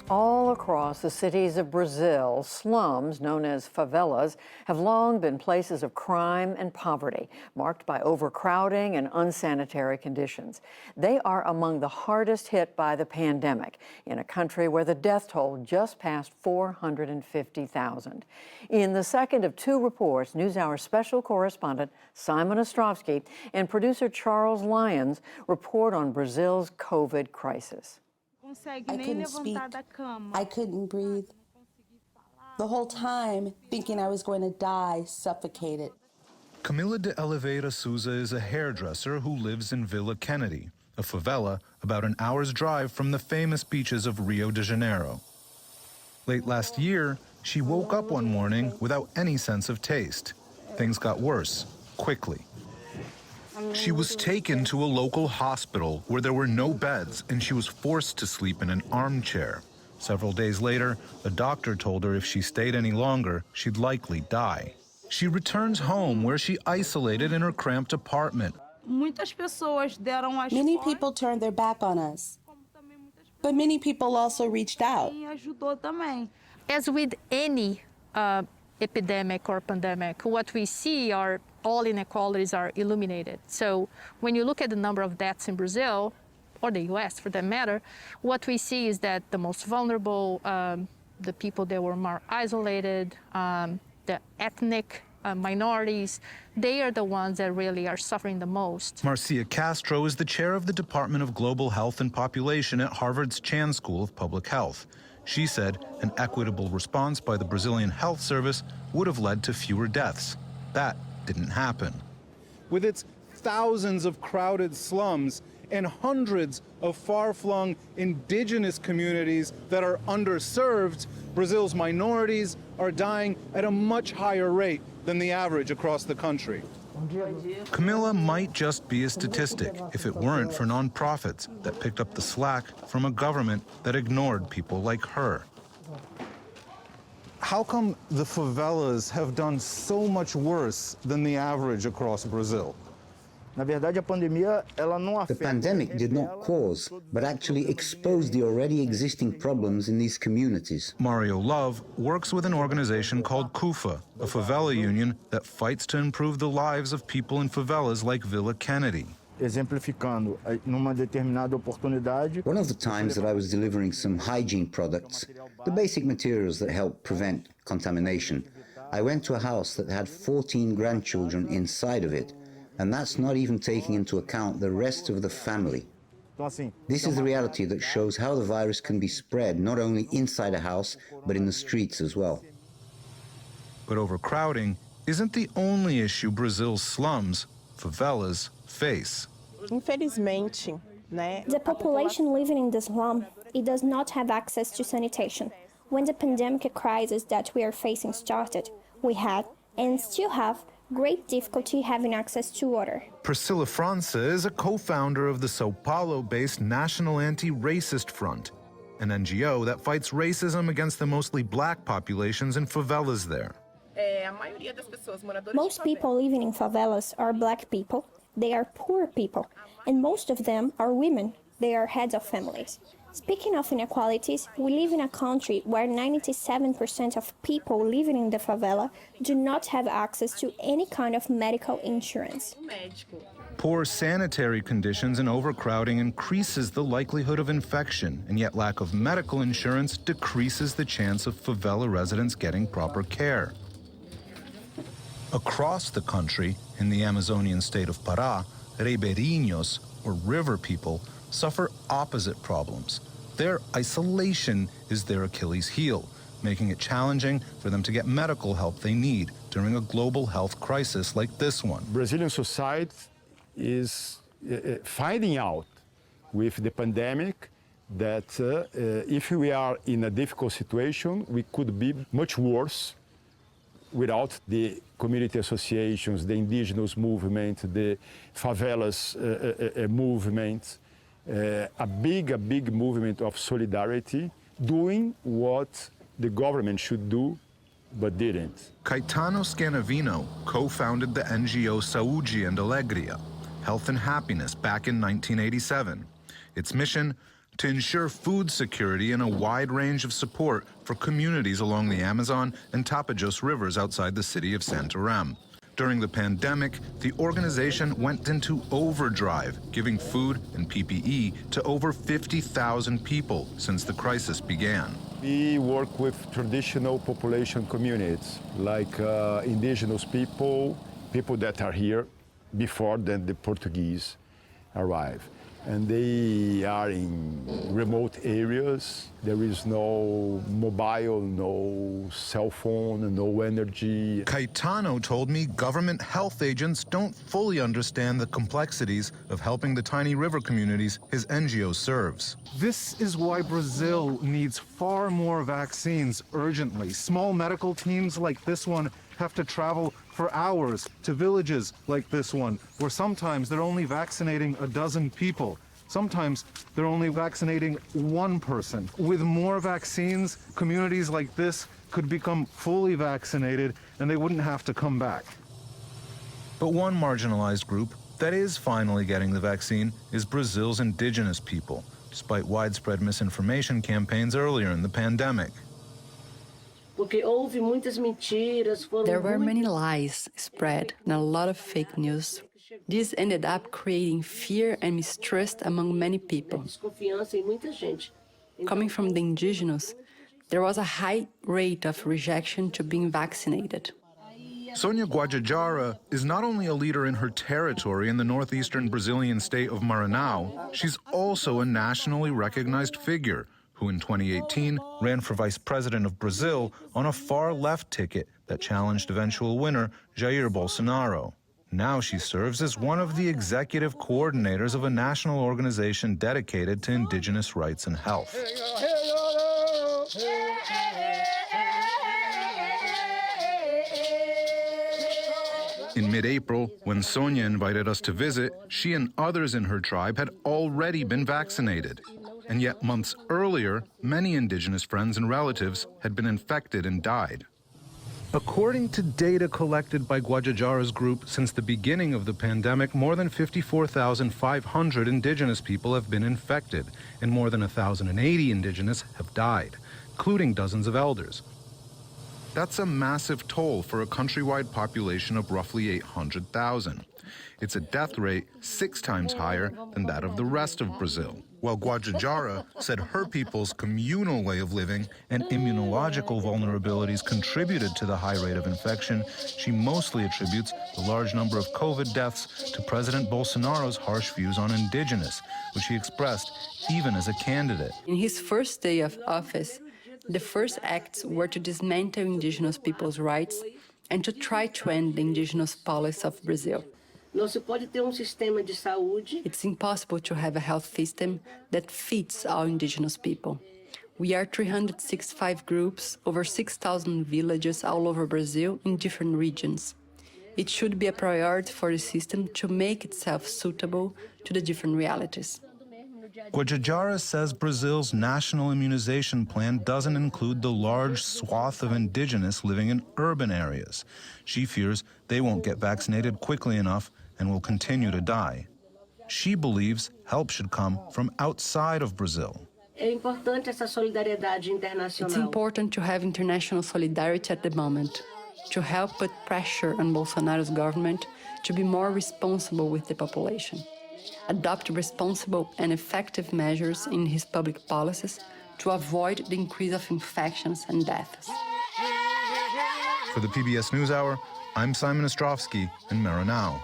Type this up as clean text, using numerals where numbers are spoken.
All across the cities of Brazil, slums, known as favelas, have long been places of crime and poverty, marked by overcrowding and unsanitary conditions. They are among the hardest hit by the pandemic in a country where the death toll just passed 450,000. In the second of two reports, NewsHour special correspondent Simon Ostrovsky and producer Charles Lyons report on Brazil's COVID crisis. I couldn't speak. I couldn't breathe. The whole time, thinking I was going to die, suffocated. Camila de Oliveira Souza is a hairdresser who lives in Villa Kennedy, a favela about an hour's drive from the famous beaches of Rio de Janeiro. Late last year, she woke up one morning without any sense of taste. Things got worse, quickly. She was taken to a local hospital where there were no beds and she was forced to sleep in an armchair. Several days later, a doctor told her if she stayed any longer, she'd likely die. She returns home where she isolated in her cramped apartment. Many people turned their back on us, but many people also reached out. As with any epidemic or pandemic, what we see are all inequalities are illuminated. So when you look at the number of deaths in Brazil, or the US for that matter, what we see is that the most vulnerable, the people that were more isolated, the ethnic minorities, they are the ones that really are suffering the most. Marcia Castro is the chair of the Department of Global Health and Population at Harvard's Chan School of Public Health. She said an equitable response by the Brazilian Health Service would have led to fewer deaths. That didn't happen. With its thousands of crowded slums and hundreds of far-flung indigenous communities that are underserved, Brazil's minorities are dying at a much higher rate than the average across the country. Camila might just be a statistic if it weren't for nonprofits that picked up the slack from a government that ignored people like her. How come the favelas have done so much worse than the average across Brazil? The pandemic did not cause, but actually exposed the already existing problems in these communities. Mario Love works with an organization called CUFA, a favela union that fights to improve the lives of people in favelas like Villa Kennedy. One of the times that I was delivering some hygiene products, the basic materials that help prevent contamination, I went to a house that had 14 grandchildren inside of it, and that's not even taking into account the rest of the family. This is the reality that shows how the virus can be spread not only inside a house, but in the streets as well. But overcrowding isn't the only issue Brazil's slums, favelas, face. The population living in the slum, it does not have access to sanitation. When the pandemic crisis that we are facing started, we had, and still have, great difficulty having access to water. Priscilla França is a co-founder of the Sao Paulo-based National Anti-Racist Front, an NGO that fights racism against the mostly black populations in favelas there. Most people living in favelas are black people. They are poor people, and most of them are women. They are heads of families. Speaking of inequalities, we live in a country where 97% of people living in the favela do not have access to any kind of medical insurance. Poor sanitary conditions and overcrowding increases the likelihood of infection, and yet lack of medical insurance decreases the chance of favela residents getting proper care. Across the country, in the Amazonian state of Pará, ribeirinhos, or river people, suffer opposite problems. Their isolation is their Achilles heel, making it challenging for them to get medical help they need during a global health crisis like this one. Brazilian society is finding out with the pandemic that if we are in a difficult situation, we could be much worse without the community associations, the indigenous movement, the favelas movement, a big movement of solidarity, doing what the government should do, but didn't. Caetano Scanavino co-founded the NGO Saúde and Alegria, Health and Happiness, back in 1987. Its mission, to ensure food security and a wide range of support for communities along the Amazon and Tapajos rivers outside the city of Santarém. During the pandemic, the organization went into overdrive, giving food and PPE to over 50,000 people since the crisis began. We work with traditional population communities, like indigenous people, people that are here before then the Portuguese arrive. And they are in remote areas. There is no mobile, no cell phone, no energy. Caetano told me government health agents don't fully understand the complexities of helping the tiny river communities his NGO serves. This is why Brazil needs far more vaccines urgently. Small medical teams like this one have to travel for hours to villages like this one, where sometimes they're only vaccinating a dozen people. Sometimes they're only vaccinating one person. With more vaccines, communities like this could become fully vaccinated and they wouldn't have to come back. But one marginalized group that is finally getting the vaccine is Brazil's indigenous people, despite widespread misinformation campaigns earlier in the pandemic. There were many lies spread and a lot of fake news. This ended up creating fear and mistrust among many people. Coming from the indigenous, there was a high rate of rejection to being vaccinated. Sônia Guajajara is not only a leader in her territory in the northeastern Brazilian state of Maranhão, she's also a nationally recognized figure who in 2018 ran for vice president of Brazil on a far-left ticket that challenged eventual winner Jair Bolsonaro. Now she serves as one of the executive coordinators of a national organization dedicated to indigenous rights and health. In mid-April, when Sônia invited us to visit, she and others in her tribe had already been vaccinated. And yet months earlier, many indigenous friends and relatives had been infected and died. According to data collected by Guajajara's group, since the beginning of the pandemic, more than 54,500 indigenous people have been infected, and more than 1,080 indigenous have died, including dozens of elders. That's a massive toll for a countrywide population of roughly 800,000. It's a death rate 6 times higher than that of the rest of Brazil. While Guajajara said her people's communal way of living and immunological vulnerabilities contributed to the high rate of infection, she mostly attributes the large number of COVID deaths to President Bolsonaro's harsh views on indigenous, which he expressed even as a candidate. In his first day of office, the first acts were to dismantle indigenous people's rights and to try to end the indigenous policy of Brazil. It's impossible to have a health system that fits all indigenous people. We are 365 groups, over 6,000 villages all over Brazil in different regions. It should be a priority for the system to make itself suitable to the different realities. Guajajara says Brazil's national immunization plan doesn't include the large swath of indigenous living in urban areas. She fears they won't get vaccinated quickly enough and will continue to die. She believes help should come from outside of Brazil. It's important to have international solidarity at the moment, to help put pressure on Bolsonaro's government to be more responsible with the population, adopt responsible and effective measures in his public policies to avoid the increase of infections and deaths. For the PBS NewsHour, I'm Simon Ostrovsky in Maranhão.